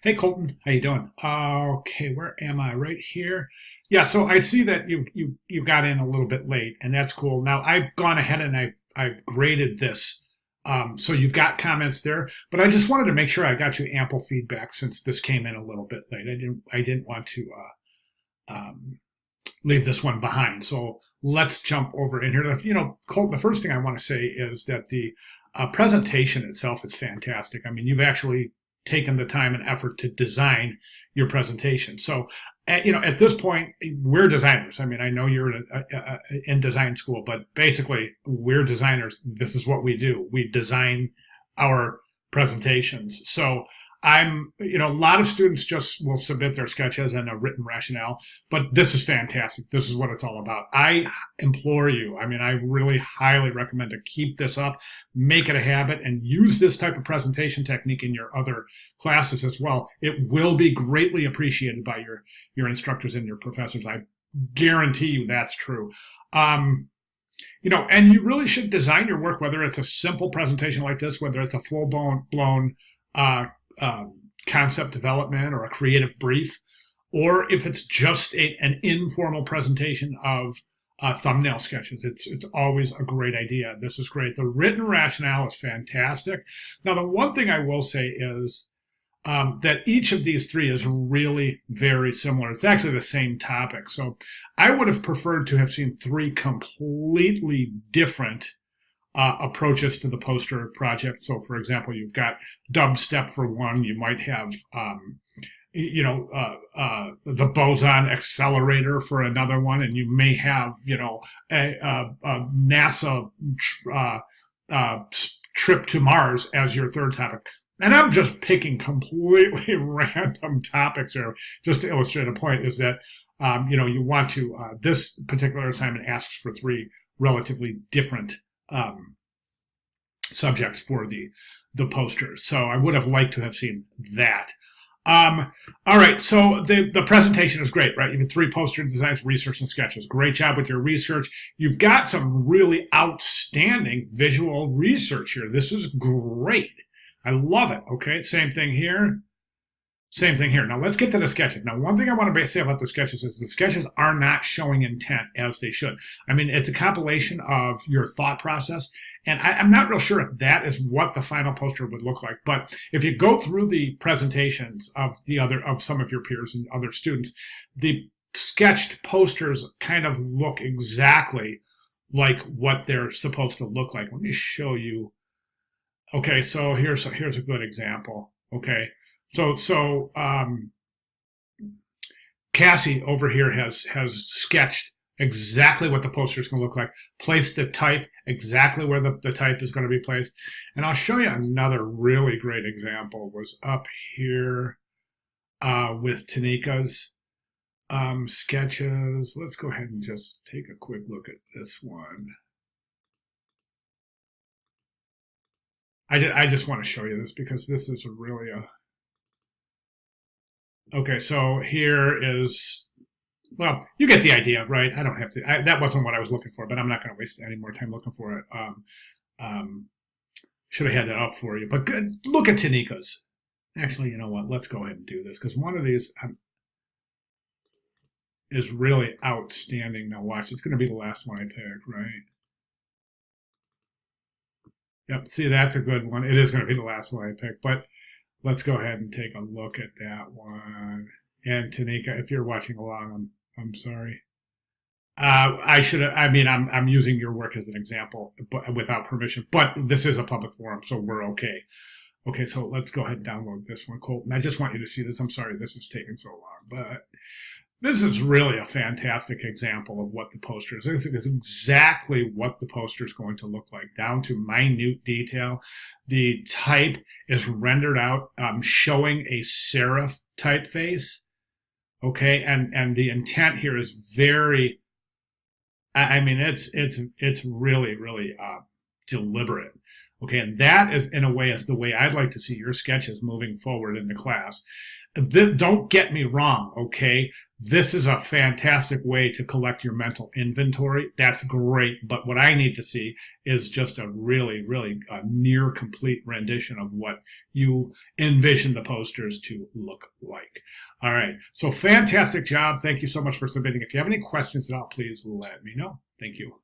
Hey Colton, how you doing? Okay, where am I? Right here. Yeah, so I see that you got in a little bit late, and that's cool. Now I've gone ahead and I've graded this, so you've got comments there. But I just wanted to make sure I got you ample feedback since this came in a little bit late. I didn't want to leave this one behind. So let's jump over in here. Colton, the first thing I want to say is that the presentation itself is fantastic. I mean, you've actually taken the time and effort to design your presentation. So, at this point, we're designers. I mean, I know you're in design school, but basically, we're designers. This is what we do. We design our presentations. So, a lot of students just will submit their sketches and a written rationale, but this is fantastic. This is what it's all about. I implore you, I mean, I really highly recommend to keep this up, make it a habit, and use this type of presentation technique in your other classes as well. It will be greatly appreciated by your instructors and your professors. I guarantee you that's true. And you really should design your work, whether it's a simple presentation like this, whether it's a full-blown uh, concept development or a creative brief, or if it's just an informal presentation of thumbnail sketches. It's always a great idea. This is great. The written rationale is fantastic. Now, the one thing I will say is that each of these three is really very similar. It's actually the same topic. So I would have preferred to have seen three completely different approaches to the poster project. So, for example, you've got dubstep for one. You might have, the boson accelerator for another one, and you may have, a NASA trip to Mars as your third topic. And I'm just picking completely random topics here, just to illustrate a point. Is that you want to this particular assignment asks for three relatively different subjects for the posters. So I would have liked to have seen that. All right, so the presentation is great, right? You have three poster designs, research, and sketches. Great job with your research. You've got some really outstanding visual research here. This is great. I love it. Okay, same thing here. Same thing here. Now let's get to the sketches. Now, one thing I want to say about the sketches is the sketches are not showing intent as they should. I mean, it's a compilation of your thought process, and I'm not real sure if that is what the final poster would look like. But if you go through the presentations of some of your peers and other students, the sketched posters kind of look exactly like what they're supposed to look like. Let me show you. Okay, so here's a good example. Okay. So Cassie over here has sketched exactly what the poster is going to look like, placed the type exactly where the type is going to be placed. And I'll show you another really great example was up here with Tanika's sketches. Let's go ahead and just take a quick look at this one. I just want to show you this because this is really a... Okay, so here is, well, you get the idea, right? I don't have to, that wasn't what I was looking for, but I'm not going to waste any more time looking for it. Should have had that up for you. But good, look at Tanika's. Actually, you know what? Let's go ahead and do this because one of these is really outstanding. Now watch, it's going to be the last one I pick, right? Yep, see, that's a good one. It is going to be the last one I pick, but let's go ahead and take a look at that one. And Tanika, if you're watching along, I'm sorry. I should have. I mean, I'm using your work as an example, but without permission. But this is a public forum, so we're okay. Okay, so let's go ahead and download this one, Colton. I just want you to see this. I'm sorry this is taking so long, but this is really a fantastic example of what the poster is. This is exactly what the poster is going to look like, down to minute detail. The type is rendered out, showing a serif typeface. Okay, and the intent here is very... I mean, it's really, really deliberate. Okay, and that is, in a way, is the way I'd like to see your sketches moving forward in the class. Don't get me wrong, okay? This is a fantastic way to collect your mental inventory. That's great. But what I need to see is just a really, really near complete rendition of what you envision the posters to look like. All right. So fantastic job. Thank you so much for submitting. If you have any questions at all, please let me know. Thank you.